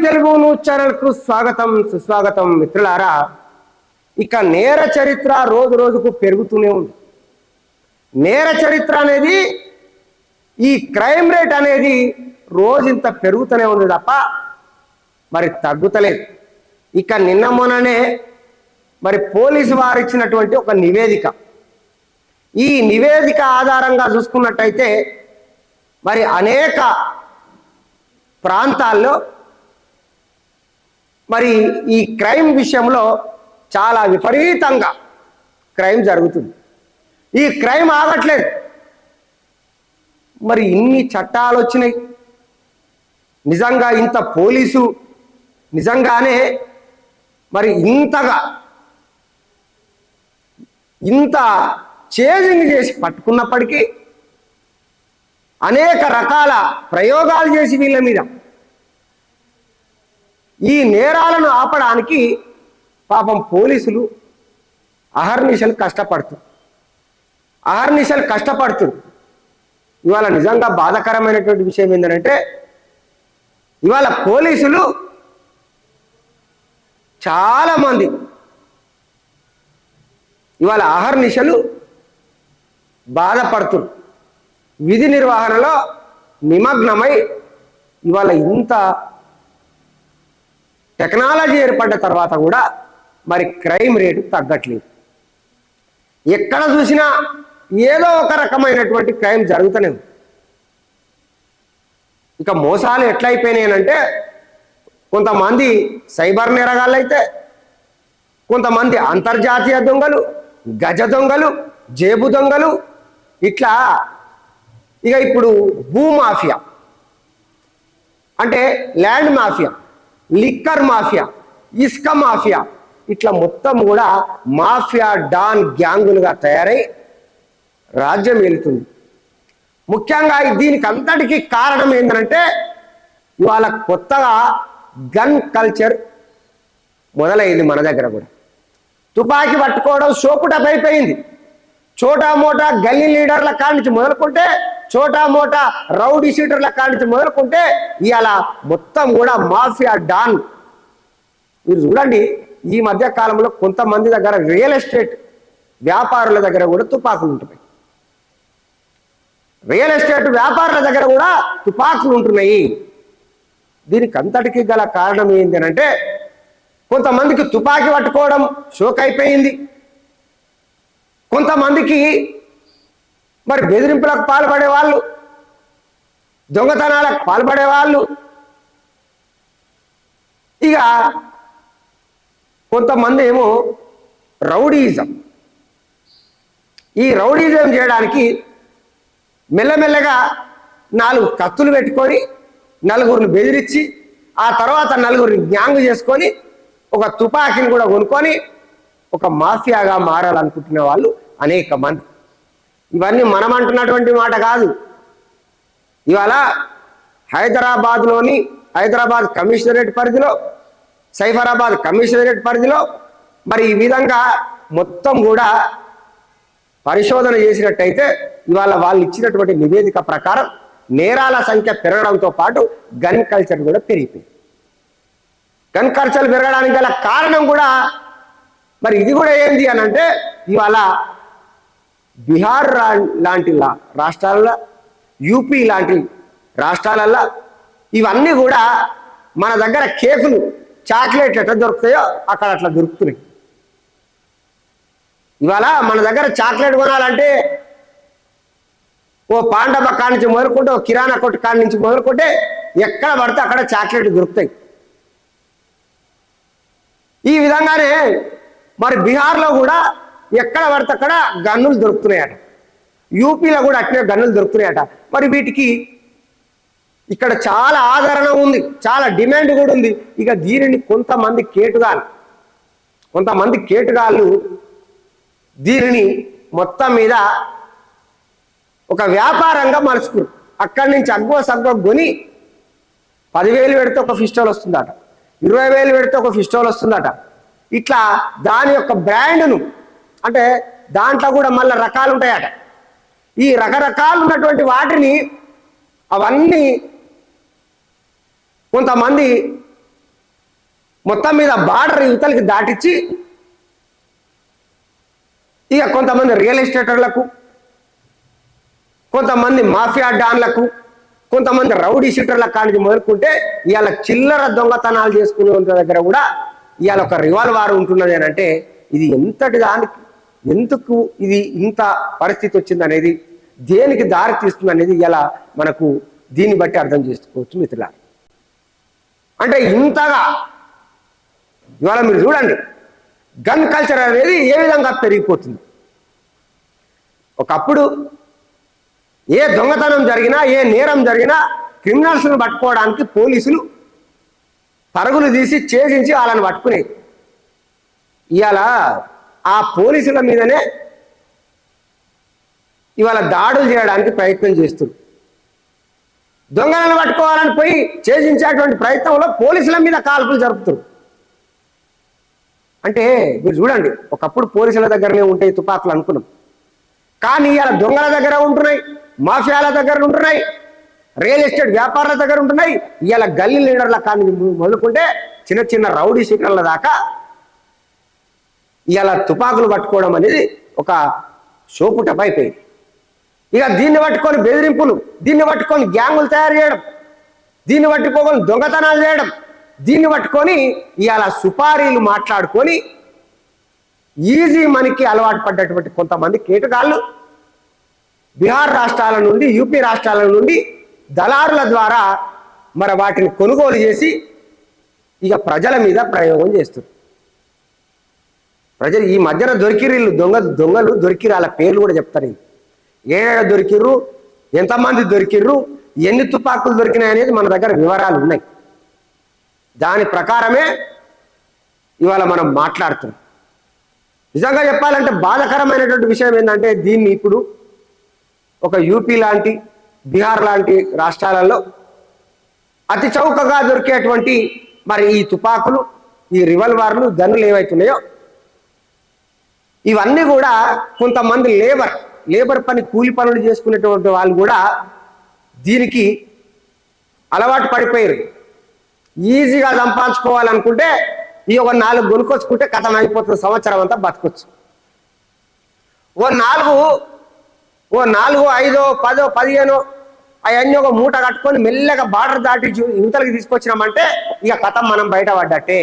Telugu news channel కు స్వాగతం సుస్వాగతం మిత్రులారా. ఇక నేర చరిత్ర రోజు రోజుకు పెరుగుతూనే ఉంది. నేర చరిత్ర అనేది ఈ క్రైమ్ రేట్ అనేది రోజంత పెరుగుతూనే ఉంది తప్ప మరి తగ్గుతలేదు. ఇక నిన్న మొన్ననే మరి పోలీసు వారు ఇచ్చినటువంటి ఒక నివేదిక, ఈ నివేదిక ఆధారంగా చూసుకున్నట్టయితే మరి అనేక ప్రాంతాల్లో మరి ఈ క్రైమ్ విషయంలో చాలా విపరీతంగా క్రైమ్ జరుగుతుంది. ఈ క్రైమ్ ఆగట్లేదు. మరి ఇన్ని చట్టాలు వచ్చినాయి, నిజంగా ఇంత పోలీసు నిజంగానే మరి ఇంత చేజింగ్ చేసి పట్టుకున్నప్పటికీ అనేక రకాల ప్రయోగాలు చేసి వీళ్ళ మీద ఈ నేరాలను ఆపడానికి పాపం పోలీసులు అహర్నిశలు కష్టపడుతున్నారు. ఇవాళ నిజంగా బాధాకరమైనటువంటి విషయం ఏంటంటే ఇవాళ పోలీసులు చాలామంది ఇవాళ అహర్నిశలు బాధపడుతున్నారు, విధి నిర్వహణలో నిమగ్నమై. ఇవాళ ఇంత టెక్నాలజీ ఏర్పడ్డ తర్వాత కూడా మరి క్రైమ్ రేటు తగ్గట్లేదు. ఎక్కడ చూసినా ఏదో ఒక రకమైనటువంటి క్రైమ్ జరుగుతూనే ఉంది. ఇక మోసాలు ఎట్లయిపోయినాయనంటే కొంతమంది సైబర్ నేరగాళ్ళు అయితే, కొంతమంది అంతర్జాతీయ దొంగలు, గజ దొంగలు, జేబు దొంగలు, ఇట్లా ఇక ఇప్పుడు భూమాఫియా అంటే ల్యాండ్ మాఫియా, లిక్కర్ మాఫియా, ఇసుక మాఫియా, ఇట్లా మొత్తం కూడా మాఫియా డాన్ గ్యాంగులుగా తయారై రాజ్యం వెళ్తుంది. ముఖ్యంగా దీనికి అంతటికీ కారణం ఏంటంటే ఇవాళ కొత్తగా గన్ కల్చర్ మొదలైంది. మన దగ్గర కూడా తుపాకీ పట్టుకోవడం సోపుటప్ అయిపోయింది. చోటా మోటా గల్లీ లీడర్ల కాడి నుంచి మొదలుకుంటే, చోటా మోటా రౌడీ షీటర్ల కాడి నుంచి మొదలుకుంటే ఇవాళ మొత్తం కూడా మాఫియా డాన్. మీరు చూడండి, ఈ మధ్య కాలంలో కొంతమంది దగ్గర రియల్ ఎస్టేట్ వ్యాపారుల దగ్గర కూడా తుపాకులు ఉంటున్నాయి. రియల్ ఎస్టేట్ వ్యాపారుల దగ్గర కూడా తుపాకులు ఉంటున్నాయి. దీనికి అంతటికీ గల కారణం ఏంటి అంటే కొంతమందికి తుపాకీ పట్టుకోవడం షోక్ అయిపోయింది, కొంతమందికి మరి బెదిరింపులకు పాల్పడే వాళ్ళు, దొంగతనాలకు పాల్పడే వాళ్ళు, ఇక కొంతమంది ఏమో రౌడీజం. ఈ రౌడీజం చేయడానికి మెల్లమెల్లగా 4 కత్తులు పెట్టుకొని నలుగురిని బెదిరించి ఆ తర్వాత నలుగురిని గ్యాంగ్ చేసుకొని ఒక తుపాకీని కూడా కొనుక్కొని ఒక మాఫియాగా మారాలనుకుంటున్న వాళ్ళు అనేక మంది. ఇవన్నీ మనం అంటున్నటువంటి మాట కాదు. ఇవాళ హైదరాబాద్ కమిషనరేట్ పరిధిలో, సైఫరాబాద్ కమిషనరేట్ పరిధిలో మరి ఈ విధంగా మొత్తం కూడా పరిశోధన చేసినట్టయితే ఇవాళ వాళ్ళు ఇచ్చినటువంటి నివేదిక ప్రకారం నేరాల సంఖ్య పెరగడంతో పాటు గన్ కల్చర్ కూడా పెరిగిపోయింది. గన్ కల్చర్ పెరగడానికి గల కారణం కూడా మరి ఇది కూడా ఏంది అని అంటే ఇవాళ బీహార్ లాంటి రాష్ట్రాలలో, యూపీ లాంటి రాష్ట్రాలలో ఇవన్నీ కూడా మన దగ్గర కేకులు, చాక్లెట్లు ఎట్లా దొరుకుతాయో అక్కడ అట్లా దొరుకుతున్నాయి. ఇవాళ మన దగ్గర చాక్లెట్ కొనాలంటే ఓ పాండవ కాడి నుంచి మొదలుకుంటే, ఓ కిరాణా కొట్టు కాడి నుంచి మొదలుకుంటే ఎక్కడ పడితే అక్కడ చాక్లెట్ దొరుకుతాయి. ఈ విధంగానే మరి బీహార్లో కూడా ఎక్కడ పడితే అక్కడ గన్నులు దొరుకుతున్నాయట, యూపీలో కూడా అట్నే గన్నులు దొరుకుతున్నాయట. మరి వీటికి ఇక్కడ చాలా ఆదరణ ఉంది, చాలా డిమాండ్ కూడా ఉంది. ఇక దీనిని కొంతమంది కేటుగాళ్ళు దీనిని మొత్తం మీద ఒక వ్యాపారంగా మలుచుకున్నారు. అక్కడి నుంచి అగ్గో సగ్గో కొని 10,000 పెడితే ఒక పిస్టల్ వస్తుందట, 20,000 పెడితే ఒక పిస్టల్ వస్తుందట. ఇట్లా దాని యొక్క బ్రాండ్ను, అంటే దాంట్లో కూడా మళ్ళీ రకాలు ఉంటాయట. ఈ రకరకాలు ఉన్నటువంటి వాటిని అవన్నీ కొంతమంది మొత్తం మీద బార్డర్ యువతలకి దాటించి ఇక కొంతమంది రియల్ ఎస్టేటర్లకు, కొంతమంది మాఫియా డాన్లకు, కొంతమంది రౌడీ షీటర్లకు కానీ మొదలుకుంటే ఇవాళ చిల్లర దొంగతనాలు చేసుకునే దగ్గర కూడా ఇవాళ ఒక రివాల్వర్ ఉంటున్నది అని అంటే ఇది ఎంతటి దానికి, ఎందుకు ఇది ఇంత పరిస్థితి వచ్చింది అనేది, దేనికి దారి తీస్తుంది అనేది ఇలా మనకు దీన్ని బట్టి అర్థం చేసుకోవచ్చు మిత్రులారా. అంటే ఇంతగా ఇవాళ మీరు చూడండి గన్ కల్చర్ అనేది ఏ విధంగా పెరిగిపోతుంది. ఒకప్పుడు ఏ దొంగతనం జరిగినా, ఏ నేరం జరిగినా క్రిమినల్స్ను పట్టుకోవడానికి పోలీసులు పరుగులు తీసి ఛేదించి వాళ్ళని పట్టుకునేది. ఇవాళ ఆ పోలీసుల మీదనే ఇవాళ దాడులు చేయడానికి ప్రయత్నం చేస్తున్నారు. దొంగలను పట్టుకోవాలని పోయి ఛేదించేటువంటి ప్రయత్నంలో పోలీసుల మీద కాల్పులు జరుపుతారు. అంటే మీరు చూడండి, ఒకప్పుడు పోలీసుల దగ్గరనే ఉంటాయి తుపాకులు అనుకున్నాం, కానీ ఇవాళ దొంగల దగ్గర ఉంటున్నాయి, మాఫియాల దగ్గర ఉంటున్నాయి, రియల్ ఎస్టేట్ వ్యాపారుల దగ్గర ఉంటున్నాయి. ఇవాళ గల్లీ లీడర్ల కానీ మొదలుకుంటే చిన్న చిన్న రౌడీ షీటర్ల దాకా ఇవాళ తుపాకులు పట్టుకోవడం అనేది ఒక షోపుటప్ అయిపోయింది. ఇక దీన్ని పట్టుకొని బెదిరింపులు, దీన్ని పట్టుకొని గ్యాంగులు తయారు చేయడం, దీన్ని పట్టుకోని దొంగతనాలు చేయడం, దీన్ని పట్టుకొని ఇవాళ సుపారీలు మాట్లాడుకొని ఈజీ మనీకి అలవాటు పడ్డటువంటి కొంతమంది కేటుగాళ్ళు బీహార్ రాష్ట్రాల నుండి, యూపీ రాష్ట్రాల నుండి దళారుల ద్వారా మరి వాటిని కొనుగోలు చేసి ఇక ప్రజల మీద ప్రయోగం చేస్తారు. ప్రజలు ఈ మధ్యన దొరికిర్రు, దొంగలు దొరికిరు, వాళ్ళ పేర్లు కూడా చెప్తారు. ఏడ దొరికిర్రు, ఎంతమంది దొరికిర్రు, ఎన్ని తుపాకులు దొరికినాయి అనేది మన దగ్గర వివరాలు ఉన్నాయి. దాని ప్రకారమే ఇవాళ మనం మాట్లాడుతున్నాం. నిజంగా చెప్పాలంటే బాధాకరమైనటువంటి విషయం ఏంటంటే దీన్ని ఇప్పుడు ఒక యూపీ లాంటి, బీహార్ లాంటి రాష్ట్రాలలో అతి చౌకగా దొరికేటువంటి మరి ఈ తుపాకులు, ఈ రివాల్వర్లు, గన్నులు ఏవైతున్నాయో ఇవన్నీ కూడా కొంతమంది లేబర్ పని, కూలి పనులు చేసుకునేటువంటి వాళ్ళు కూడా దీనికి అలవాటు పడిపోయారు. ఈజీగా సంపాదించుకోవాలనుకుంటే ఈ ఒక 4 కొనుక్కొచ్చుకుంటే కథం అయిపోతుంది, సంవత్సరం అంతా బతకొచ్చు. ఓ 4, 5, 10, 15 అవన్నీ ఒక మూట కట్టుకొని మెల్లగా బార్డర్ దాటి యువతలకి తీసుకొచ్చినామంటే ఇక కథం మనం బయటపడ్డట్టే.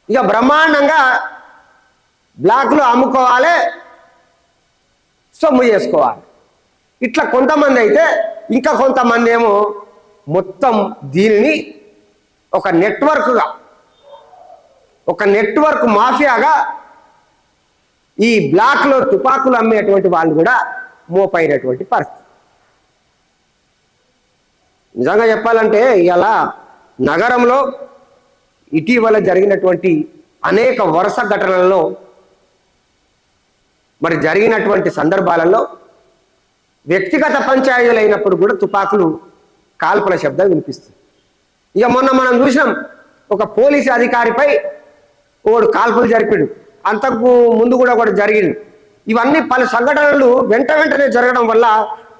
ఇక బ్రహ్మాండంగా బ్లాక్లో అమ్ముకోవాలి, సొమ్ము చేసుకోవాలి. ఇట్లా కొంతమంది అయితే, ఇంకా కొంతమంది ఏమో మొత్తం దీనిని ఒక నెట్వర్క్ మాఫియాగా ఈ బ్లాక్లో తుపాకులు అమ్మేటువంటి వాళ్ళు కూడా మోపైనటువంటి పరిస్థితి. నిజంగా చెప్పాలంటే ఇలా నగరంలో ఇటీవల జరిగినటువంటి అనేక వరుస ఘటనలలో మరి జరిగినటువంటి సందర్భాలలో వ్యక్తిగత పంచాయతీలు అయినప్పుడు కూడా తుపాకులు కాల్పుల శబ్దం వినిపిస్తుంది. ఇక మొన్న మనం చూసినాం, ఒక పోలీసు అధికారిపై ఒకడు కాల్పులు జరిపాడు, అంతకు ముందు కూడా ఒకటి జరిగింది. ఇవన్నీ పలు సంఘటనలు వెంటనే జరగడం వల్ల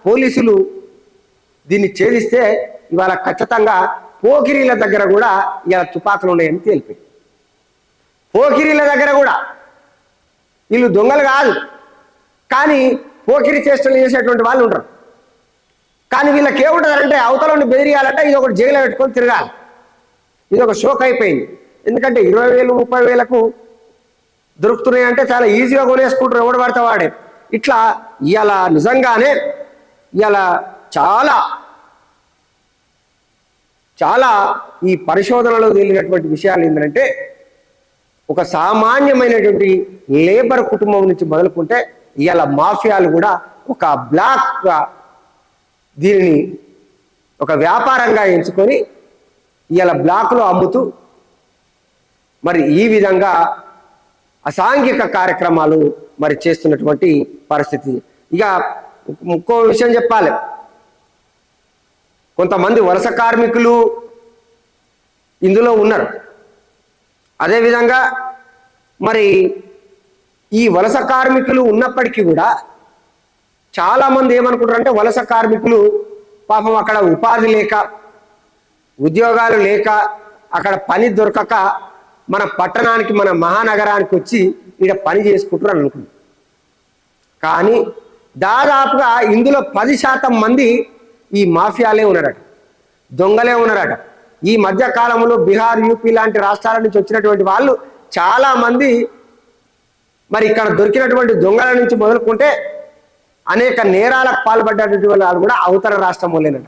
పోలీసులు దీన్ని ఛేదిస్తే ఇవాళ ఖచ్చితంగా పోకిరీల దగ్గర కూడా ఇలా తుపాకులు ఉన్నాయని తేలిపోయి. పోకిరీల దగ్గర కూడా వీళ్ళు దొంగలు కాదు, కానీ పోకిరి చేష్టలు చేసేటువంటి వాళ్ళు ఉంటారు. కానీ వీళ్ళకి ఏముంటుందంటే అవతలని బెదిరియాలంటే ఇది ఒకటి జైల్లో పెట్టుకొని తిరగాలి. ఇది ఒక షోక్ అయిపోయింది. ఎందుకంటే 20,000 30,000కు దొరుకుతున్నాయి అంటే చాలా ఈజీగా కొనేసుకుంటారు, ఎవడు పడితే వాడే. ఇట్లా ఇవాళ నిజంగానే ఇవాళ చాలా ఈ పరిశోధనలో తేలినటువంటి విషయాలు ఏంటంటే ఒక సామాన్యమైనటువంటి లేబర్ కుటుంబం నుంచి మొదలుకుంటే ఇవాళ మాఫియాలు కూడా ఒక బ్లాక్గా దీనిని ఒక వ్యాపారంగా ఎంచుకొని ఇవాళ బ్లాక్లో అమ్ముతూ మరి ఈ విధంగా అసాంఘిక కార్యక్రమాలు మరి చేస్తున్నటువంటి పరిస్థితి. ఇక ఇంకో విషయం చెప్పాలి, కొంతమంది వలస కార్మికులు ఇందులో ఉన్నారు. అదేవిధంగా మరి ఈ వలస కార్మికులు ఉన్నప్పటికీ కూడా చాలామంది ఏమనుకుంటారంటే వలస కార్మికులు పాపం అక్కడ ఉపాధి లేక, ఉద్యోగాలు లేక అక్కడ పని దొరకక మన పట్టణానికి మన మహానగరానికి వచ్చి ఇక్కడ పని చేసుకుంటారు అనుకుంటున్నాం. కానీ దాదాపుగా ఇందులో 10% మంది ఈ మాఫియాలే ఉన్నారట, దొంగలే ఉన్నారట. ఈ మధ్య కాలంలో బీహార్, యూపీ లాంటి రాష్ట్రాల నుంచి వచ్చినటువంటి వాళ్ళు చాలా మంది మరి ఇక్కడ దొరికినటువంటి దొంగల నుంచి మొదలుకుంటే అనేక నేరాలకు పాల్పడ్డటువంటి వాళ్ళు కూడా అవతల రాష్ట్రం వాళ్ళేనట.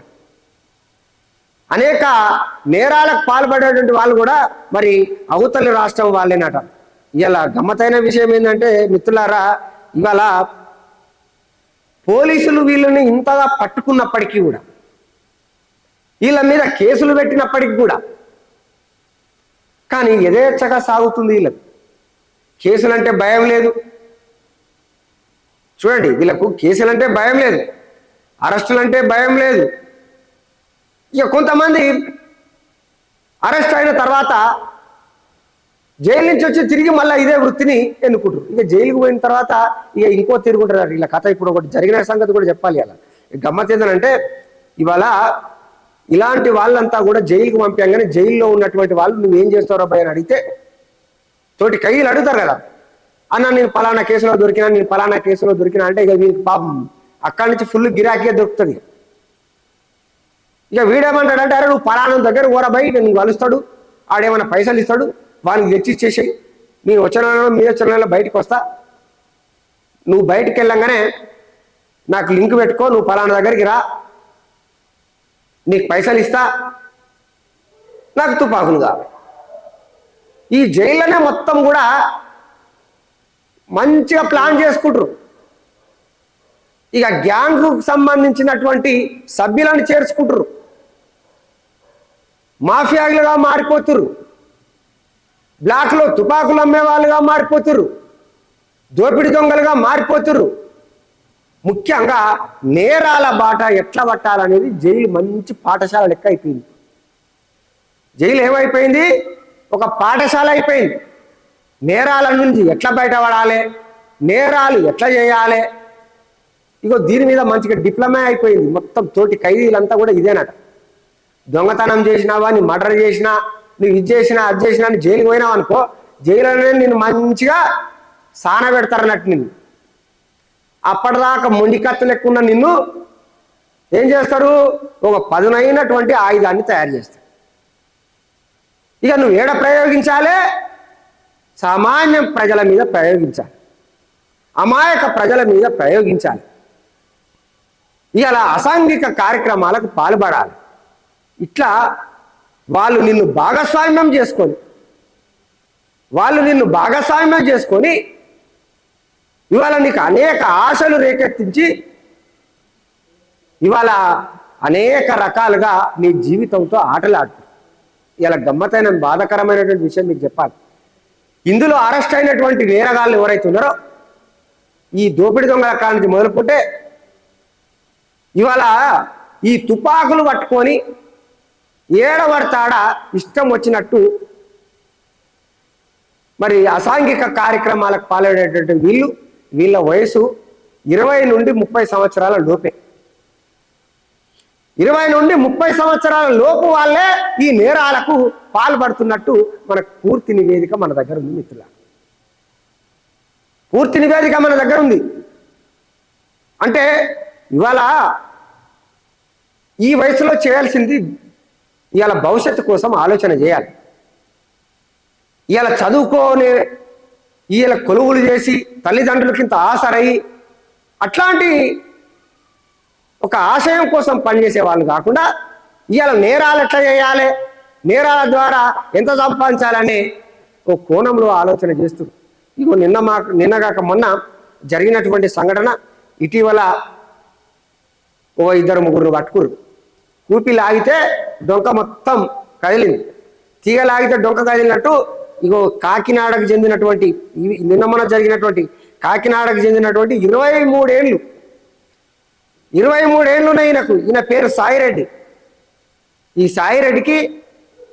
అనేక నేరాలకు పాల్పడేటువంటి వాళ్ళు కూడా మరి అవతలి రాష్ట్రం వాళ్ళేనట. ఇలా గమ్మతైన విషయం ఏంటంటే మిత్రులారా, ఇవాళ పోలీసులు వీళ్ళని ఇంతగా పట్టుకున్నప్పటికీ కూడా, వీళ్ళ మీద కేసులు పెట్టినప్పటికీ కూడా కానీ యథేచ్ఛగా సాగుతుంది వీళ్ళకు. కేసులంటే భయం లేదు. చూడండి, వీళ్ళకు కేసులంటే భయం లేదు, అరెస్టులంటే భయం లేదు. ఇక కొంతమంది అరెస్ట్ అయిన తర్వాత జైలు నుంచి వచ్చి తిరిగి మళ్ళీ ఇదే వృత్తిని ఎన్నుకుంటారు. ఇక జైలుకు పోయిన తర్వాత ఇక ఇంకో తిరుగుంటారు. ఇలా కథ ఇప్పుడు ఒకటి జరిగిన సంగతి కూడా చెప్పాలి. అలా గమ్మత్ ఏంటంటే ఇవాళ ఇలాంటి వాళ్ళంతా కూడా జైలుకు పంపాగానే జైల్లో ఉన్నటువంటి వాళ్ళు నువ్వేం చేస్తారో భయ అని అడిగితే తోటి కయ్యలు అడుగుతారు కదా, అన్న నేను పలానా కేసులో దొరికినా, నేను పలానా కేసులో దొరికినా అంటే ఇక వీరికి పాపం అక్కడి నుంచి ఫుల్ గిరాకీగా దొరుకుతుంది. ఇక వీడేమంటాడంటే, అరే నువ్వు పలానా దగ్గర ఓరబోయి నేను కలుస్తాడు, ఆడేమైనా పైసలు ఇస్తాడు, వానికి తెచ్చిచ్చేసేయి, నేను వచ్చిన మీరు వచ్చిన నెలలో బయటకు వస్తా, నువ్వు బయటికి వెళ్ళంగానే నాకు లింక్ పెట్టుకో, నువ్వు పలానా దగ్గరికి రా, నీకు పైసలు ఇస్తా, నాకు తుపాకులు కావాలి. ఈ జైల్లోనే మొత్తం కూడా మంచిగా ప్లాన్ చేసుకుంటారు. ఇక గ్యాంగ్కు సంబంధించినటువంటి సభ్యులను చేర్చుకుంటారు, మాఫియాలుగా మారిపోతురు, బ్లాక్లో తుపాకులు అమ్మే వాళ్ళుగా మారిపోతురు, దోపిడి దొంగలుగా మారిపోతురు. ముఖ్యంగా నేరాల బాట ఎట్లా పట్టాలనేది జైలు మంచి పాఠశాల లెక్క అయిపోయింది. జైలు ఏమైపోయింది, ఒక పాఠశాల అయిపోయింది. నేరాల నుంచి ఎట్లా బయటపడాలి, నేరాలు ఎట్లా చేయాలి, ఇగో దీని మీద మంచిగా డిప్లొమా అయిపోయింది. మొత్తం తోటి ఖైదీలంతా కూడా ఇదేనట. దొంగతనం చేసినావా, నీ మర్డర్ చేసినా, నువ్వు ఇది చేసినా అది చేసినా అని జైలుకి పోయినావు అనుకో, జైలులోనే నిన్ను మంచిగా సాన పెడతారన్నట్టు. నిన్ను అప్పటిదాకా మొండికత్తు లెక్కున్న నిన్ను ఏం చేస్తారు, ఒక పదునైనటువంటి ఆయుధాన్ని తయారు చేస్తారు. ఇక నువ్వు ఏడ ప్రయోగించాలి, సామాన్య ప్రజల మీద ప్రయోగించాలి, అమాయక ప్రజల మీద ప్రయోగించాలి. ఇలా అసాంఘిక కార్యక్రమాలకు పాల్పడాలి. ఇట్లా వాళ్ళు నిన్ను భాగస్వామ్యం చేసుకొని ఇవాళ నీకు అనేక ఆశలు రేకెత్తించి ఇవాళ అనేక రకాలుగా నీ జీవితంతో ఆటలాడుతుంది. ఇలా గమ్మతైన బాధాకరమైనటువంటి విషయం మీకు చెప్పాలి. ఇందులో అరెస్ట్ అయినటువంటి నేరగాళ్ళు ఎవరైతే ఉన్నారో, ఈ దోపిడి దొంగల కాడ నుంచి మొదలుకుంటే ఇవాళ ఈ తుపాకులు పట్టుకొని ఏడబడతాడా ఇష్టం వచ్చినట్టు మరి అసాంఘిక కార్యక్రమాలకు పాల్పడేటువంటి వీళ్ళ వయసు 20 నుండి 30 సంవత్సరాల లోపే. 20 నుండి 30 సంవత్సరాల లోపు వాళ్ళే ఈ నేరాలకు పాల్పడుతున్నట్టు మనకు పూర్తి నివేదిక మన దగ్గర ఉంది మిత్రుల. పూర్తి నివేదిక మన దగ్గర ఉంది. అంటే ఇవాళ ఈ వయసులో చేయాల్సింది ఇవాళ భవిష్యత్తు కోసం ఆలోచన చేయాలి. ఇవాళ చదువుకోని ఇవాళ కొలువులు చేసి తల్లిదండ్రులకింత ఆసరయి అట్లాంటి ఒక ఆశయం కోసం పనిచేసే వాళ్ళు కాకుండా ఇవాళ నేరాలు ఎట్లా చేయాలి, నేరాల ద్వారా ఎంత సంపాదించాలనే ఒక కోణంలో ఆలోచన చేస్తుంది. ఇగో నిన్నగాక మొన్న జరిగినటువంటి సంఘటన, ఇటీవల ఓ 2-3 పట్టుకురు. కూపి లాగితే డొంక మొత్తం కదిలింది. తీగ లాగితే డొంక కదిలినట్టు ఇగో కాకినాడకు చెందినటువంటి నిన్న మొన్న జరిగినటువంటి కాకినాడకు చెందినటువంటి 23 ఏళ్ళు ఉన్నాయి ఈయనకు. ఈయన పేరు సాయిరెడ్డి. ఈ సాయిరెడ్డికి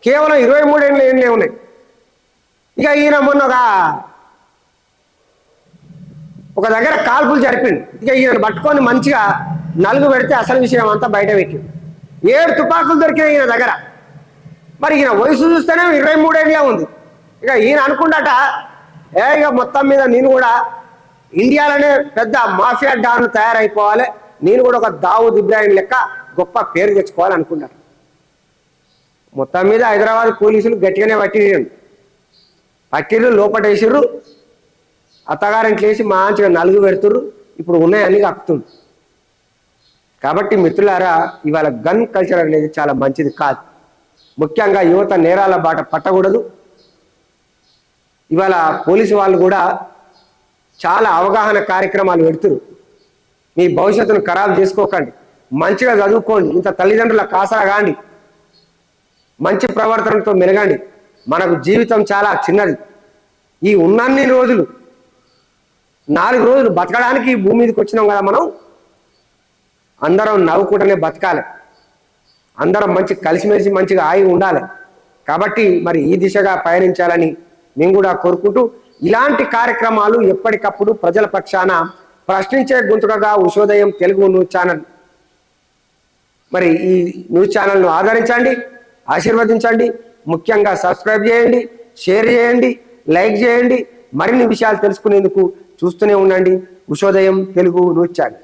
కేవలం 23 ఏళ్ళే ఉన్నాయి. ఇక ఈయన మొన్న ఒక దగ్గర కాల్పులు జరిపిండు. ఇక ఈయన పట్టుకొని మంచిగా నలుగు పెడితే అసలు విషయం అంతా బయట పెట్టిండు. 7 తుపాకులు దొరికినాయి ఈయన దగ్గర. మరి ఈయన వయసు చూస్తేనే 23 ఏళ్ళే ఉంది. ఇక ఈయన అనుకుంటాట ఇక మొత్తం మీద నేను కూడా ఇండియాలోనే పెద్ద మాఫియా డాన్ తయారైపోవాలి, నేను కూడా ఒక దావూద్ ఇబ్రాహిం లెక్క గొప్ప పేరు తెచ్చుకోవాలనుకున్నారు. మొత్తం మీద హైదరాబాద్ పోలీసులు గట్టిగానే పట్టిర్రు, లోపటేసిర్రు, అత్తగారింట్లో వేసి మంచిగా నలుగు పెడుతుర్రు. ఇప్పుడు ఉన్నాయని కక్కుతుంది. కాబట్టి మిత్రులారా, ఇవాళ గన్ కల్చర్ అనేది చాలా మంచిది కాదు. ముఖ్యంగా యువత నేరాల బాట పట్టకూడదు. ఇవాళ పోలీసు వాళ్ళు కూడా చాలా అవగాహన కార్యక్రమాలు పెడుతురు. మీ భవిష్యత్తును ఖరాబు చేసుకోకండి, మంచిగా చదువుకోండి, ఇంత తల్లిదండ్రుల కాసరా కాండి, మంచి ప్రవర్తనతో మెలగండి. మనకు జీవితం చాలా చిన్నది. ఈ ఉన్నన్ని రోజులు 4 రోజులు బతకడానికి ఈ భూమి మీదకి వచ్చినాం కదా, మనం అందరం నవ్వుకుంటూనే బతకాలి, అందరం మంచి కలిసిమెలిసి మంచిగా ఆగి ఉండాలి. కాబట్టి మరి ఈ దిశగా పయనించాలని మేము కూడా కోరుకుంటూ, ఇలాంటి కార్యక్రమాలు ఎప్పటికప్పుడు ప్రజల పక్షాన ప్రశ్నించే గొంతుకగా ఉషోదయం తెలుగు న్యూస్ ఛానల్, మరి ఈ న్యూస్ ఛానల్ను ఆదరించండి, ఆశీర్వదించండి. ముఖ్యంగా సబ్స్క్రైబ్ చేయండి, షేర్ చేయండి, లైక్ చేయండి. మరిన్ని విషయాలు తెలుసుకునేందుకు చూస్తూనే ఉండండి ఉషోదయం తెలుగు న్యూస్ ఛానల్.